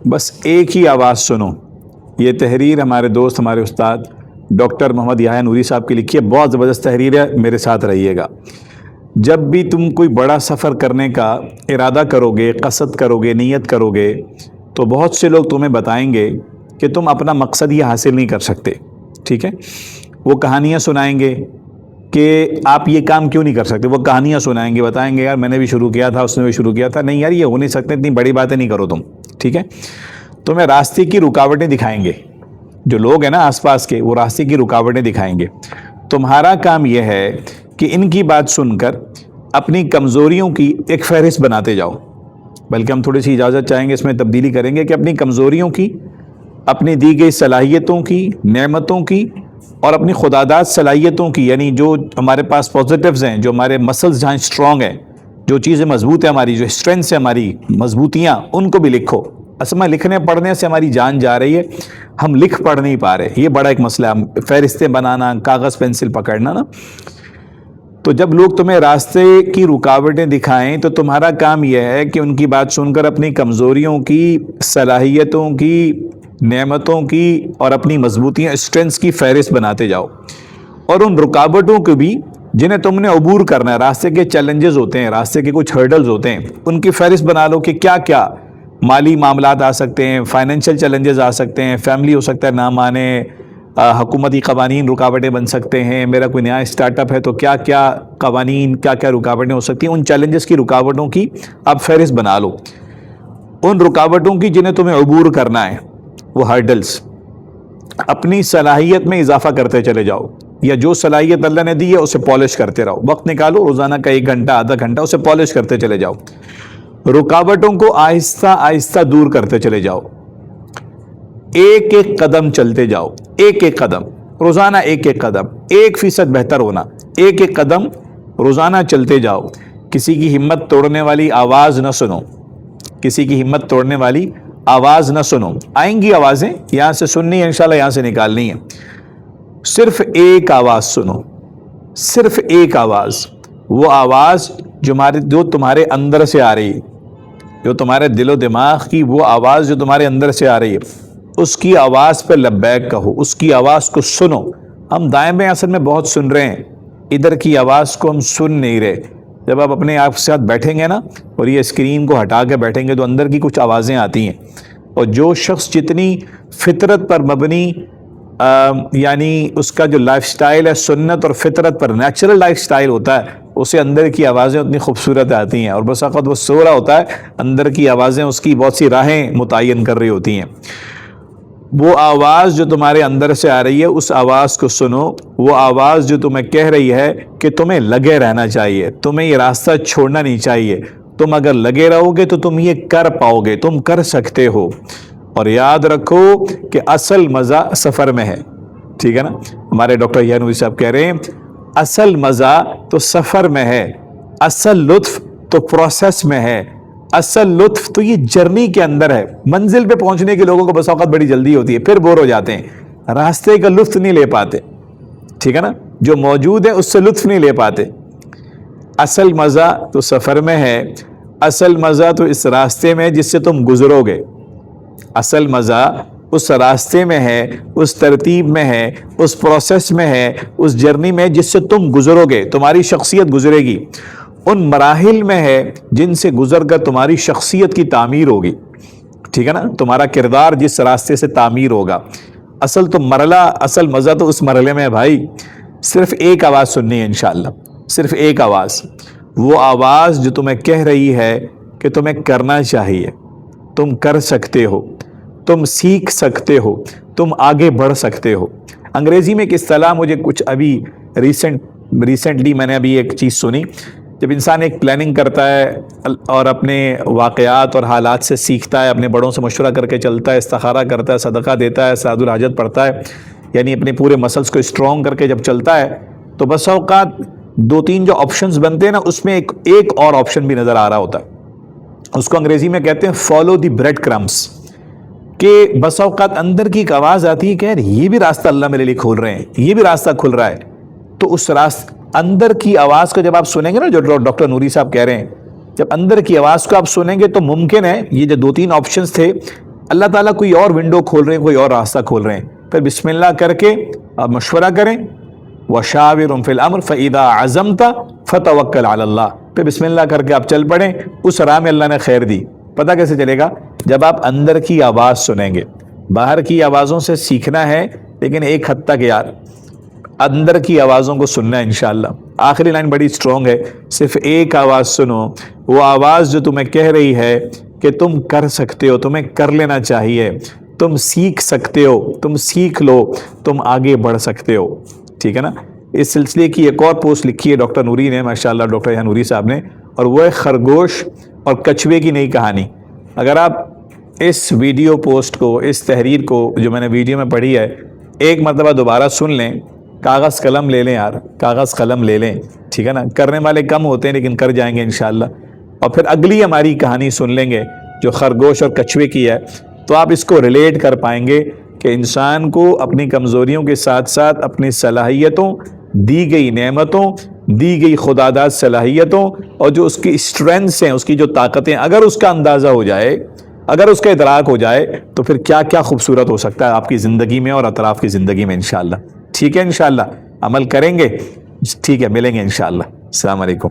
بس ایک ہی آواز سنو. یہ تحریر ہمارے دوست ہمارے استاد ڈاکٹر محمد یحییٰ نوری صاحب کی لکھی ہے. بہت زبردست تحریر ہے, میرے ساتھ رہیے گا. جب بھی تم کوئی بڑا سفر کرنے کا ارادہ کرو گے, قصد کرو گے, نیت کرو گے, تو بہت سے لوگ تمہیں بتائیں گے کہ تم اپنا مقصد یہ حاصل نہیں کر سکتے. ٹھیک ہے, وہ کہانیاں سنائیں گے کہ آپ یہ کام کیوں نہیں کر سکتے. وہ کہانیاں سنائیں گے, بتائیں گے یار میں نے بھی شروع کیا تھا, اس نے بھی شروع کیا تھا, نہیں یار یہ ہو نہیں سکتے, اتنی بڑی باتیں نہیں کرو تم. ٹھیک ہے, تمہیں راستے کی رکاوٹیں دکھائیں گے. جو لوگ ہیں نا آس پاس کے, وہ راستے کی رکاوٹیں دکھائیں گے. تمہارا کام یہ ہے کہ ان کی بات سن کر اپنی کمزوریوں کی ایک فہرست بناتے جاؤ. بلکہ ہم تھوڑی سی اجازت چاہیں گے, اس میں تبدیلی کریں گے کہ اپنی کمزوریوں کی, اپنی دی گئی صلاحیتوں کی, نعمتوں کی, اور اپنی خداداد صلاحیتوں کی, یعنی جو ہمارے پاس پازیٹیوز ہیں, جو ہمارے مسلز جہاں اسٹرانگ ہیں, جو چیزیں مضبوط ہیں ہماری, جو اسٹرینتھس ہیں ہماری, مضبوطیاں, ان کو بھی لکھو. اصل میں لکھنے پڑھنے سے ہماری جان جا رہی ہے, ہم لکھ پڑھ نہیں پا رہے. یہ بڑا ایک مسئلہ ہے, فہرستیں بنانا, کاغذ پینسل پکڑنا نا. تو جب لوگ تمہیں راستے کی رکاوٹیں دکھائیں تو تمہارا کام یہ ہے کہ ان کی بات سن کر اپنی کمزوریوں کی, صلاحیتوں کی, نعمتوں کی اور اپنی مضبوطیاں, اسٹرینتھس کی فہرست بناتے جاؤ. اور ان رکاوٹوں کو بھی جنہیں تم نے عبور کرنا ہے, راستے کے چیلنجز ہوتے ہیں, راستے کے کچھ ہرڈلز ہوتے ہیں, ان کی فہرست بنا لو کہ کیا کیا مالی معاملات آ سکتے ہیں, فائنینشیل چیلنجز آ سکتے ہیں, فیملی ہو سکتا ہے نہ مانے, حکومتی قوانین رکاوٹیں بن سکتے ہیں, میرا کوئی نیا اسٹارٹ اپ ہے تو کیا کیا قوانین, کیا کیا رکاوٹیں ہو سکتی ہیں. ان چیلنجز کی, رکاوٹوں کی آپ فہرست بنا لو. ان رکاوٹوں کی جنہیں تمہیں عبور کرنا ہے, وہ ہرڈلز, اپنی صلاحیت میں اضافہ کرتے چلے جاؤ, یا جو صلاحیت اللہ نے دی ہے اسے پالش کرتے رہو. وقت نکالو روزانہ کا 1 گھنٹہ, آدھا گھنٹہ, اسے پالش کرتے چلے جاؤ. رکاوٹوں کو آہستہ آہستہ دور کرتے چلے جاؤ. ایک ایک قدم چلتے جاؤ, ایک ایک قدم روزانہ, ایک ایک قدم, 1% بہتر ہونا, ایک ایک قدم روزانہ چلتے جاؤ. کسی کی ہمت توڑنے والی آواز نہ سنو, کسی کی ہمت توڑنے والی آواز نہ سنو. آئیں گی آوازیں, یہاں سے سننی ہے انشاءاللہ, یہاں سے نکالنی ہے. صرف ایک آواز سنو, صرف ایک آواز, وہ آواز جو تمہارے اندر سے آ رہی ہے, جو تمہارے دل و دماغ کی, وہ آواز جو تمہارے اندر سے آ رہی ہے, اس کی آواز پہ لبیک کہو, اس کی آواز کو سنو. ہم دائیں بائیں اصل میں بہت سن رہے ہیں, ادھر کی آواز کو ہم سن نہیں رہے. جب آپ اپنے آپ کے ساتھ بیٹھیں گے نا, اور یہ اسکرین کو ہٹا کے بیٹھیں گے, تو اندر کی کچھ آوازیں آتی ہیں. اور جو شخص جتنی فطرت پر مبنی, یعنی اس کا جو لائف سٹائل ہے سنت اور فطرت پر, نیچرل لائف سٹائل ہوتا ہے, اسے اندر کی آوازیں اتنی خوبصورت آتی ہیں. اور بس وقت وہ سو رہا ہوتا ہے, اندر کی آوازیں اس کی بہت سی راہیں متعین کر رہی ہوتی ہیں. وہ آواز جو تمہارے اندر سے آ رہی ہے, اس آواز کو سنو. وہ آواز جو تمہیں کہہ رہی ہے کہ تمہیں لگے رہنا چاہیے, تمہیں یہ راستہ چھوڑنا نہیں چاہیے. تم اگر لگے رہو گے تو تم یہ کر پاؤ گے, تم کر سکتے ہو. اور یاد رکھو کہ اصل مزہ سفر میں ہے. ٹھیک ہے نا, ہمارے ڈاکٹر یحییٰ نوری صاحب کہہ رہے ہیں اصل مزہ تو سفر میں ہے, اصل لطف تو پروسیس میں ہے, اصل لطف تو یہ جرنی کے اندر ہے. منزل پہ پہنچنے کے لوگوں کو بس اوقات بڑی جلدی ہوتی ہے, پھر بور ہو جاتے ہیں, راستے کا لطف نہیں لے پاتے. ٹھیک ہے نا, جو موجود ہے اس سے لطف نہیں لے پاتے. اصل مزہ تو سفر میں ہے, اصل مزہ تو اس راستے میں جس سے تم گزرو گے. اصل مزہ اس راستے میں ہے, اس ترتیب میں ہے, اس پروسیس میں ہے, اس جرنی میں جس سے تم گزرو گے, تمہاری شخصیت گزرے گی. ان مراحل میں ہے جن سے گزر کر تمہاری شخصیت کی تعمیر ہوگی. ٹھیک ہے نا, تمہارا کردار جس راستے سے تعمیر ہوگا. اصل تو مرحلہ, اصل مزہ تو اس مرحلے میں ہے بھائی. صرف ایک آواز سننی ہے انشاءاللہ, صرف ایک آواز. وہ آواز جو تمہیں کہہ رہی ہے کہ تمہیں کرنا چاہیے, تم کر سکتے ہو, تم سیکھ سکتے ہو, تم آگے بڑھ سکتے ہو. انگریزی میں ایک اصطلاح مجھے کچھ ابھی ریسنٹلی میں نے ابھی ایک چیز سنی. جب انسان ایک پلاننگ کرتا ہے اور اپنے واقعات اور حالات سے سیکھتا ہے, اپنے بڑوں سے مشورہ کر کے چلتا ہے, استخارہ کرتا ہے, صدقہ دیتا ہے, سعد الحاجت پڑھتا ہے, یعنی اپنے پورے مسلس کو اسٹرانگ کر کے جب چلتا ہے, تو بس اوقات 2-3 جو آپشنز بنتے ہیں نا, اس میں ایک اور آپشن بھی نظر آ رہا ہوتا ہے. اس کو انگریزی میں کہتے ہیں فالو دی بریڈ کرمس. کہ بس اوقات اندر کی ایک آواز آتی ہے کہ یار یہ بھی راستہ اللہ میرے لیے کھول رہے ہیں, یہ بھی راستہ کھل رہا ہے. تو اس اندر کی آواز کو جب آپ سنیں گے نا, جو ڈاکٹر نوری صاحب کہہ رہے ہیں, جب اندر کی آواز کو آپ سنیں گے تو ممکن ہے یہ جو 2-3 آپشنز تھے, اللہ تعالیٰ کوئی اور ونڈو کھول رہے ہیں، کوئی اور راستہ کھول رہے ہیں، پھر بسم اللہ کر کے آپ مشورہ کریں، وَشَاوِرْهُمْ فِي الْأَمْرِ فَإِذَا عَزَمْتَ فَتَوَكَّلْ عَلَى اللَّهِ، پھر بسم اللہ کر کے آپ چل پڑیں، اس راہ میں اللہ نے خیر دی۔ پتہ کیسے چلے گا؟ جب آپ اندر کی آواز سنیں گے۔ باہر کی آوازوں سے سیکھنا ہے لیکن ایک حد تک یار، اندر کی آوازوں کو سننا ہے انشاءاللہ۔ آخری لائن بڑی سٹرونگ ہے، صرف ایک آواز سنو، وہ آواز جو تمہیں کہہ رہی ہے کہ تم کر سکتے ہو، تمہیں کر لینا چاہیے، تم سیکھ سکتے ہو، تم سیکھ لو، تم آگے بڑھ سکتے ہو، ٹھیک ہے نا۔ اس سلسلے کی ایک اور پوسٹ لکھی ہے ڈاکٹر نوری نے، ماشاءاللہ ڈاکٹر یحییٰ نوری صاحب نے، اور وہ ہے خرگوش اور کچھوے کی نئی کہانی۔ اگر آپ اس ویڈیو پوسٹ کو، اس تحریر کو جو میں نے ویڈیو میں پڑھی ہے، ایک مرتبہ دوبارہ سن لیں، کاغذ قلم لے لیں یار، کاغذ قلم لے لیں، ٹھیک ہے نا۔ کرنے والے کم ہوتے ہیں لیکن کر جائیں گے انشاءاللہ۔ اور پھر اگلی ہماری کہانی سن لیں گے جو خرگوش اور کچھوے کی ہے، تو آپ اس کو ریلیٹ کر پائیں گے کہ انسان کو اپنی کمزوریوں کے ساتھ ساتھ اپنی صلاحیتوں، دی گئی نعمتوں، دی گئی خداداد صلاحیتوں اور جو اس کی اسٹرینتھس ہیں، اس کی جو طاقتیں، اگر اس کا اندازہ ہو جائے، اگر اس کا ادراک ہو جائے، تو پھر کیا کیا خوبصورت ہو سکتا ہے آپ کی زندگی میں اور اطراف کی زندگی میں انشاءاللہ۔ ٹھیک ہے، انشاءاللہ عمل کریں گے، ٹھیک ہے، ملیں گے انشاءاللہ۔ السلام علیکم۔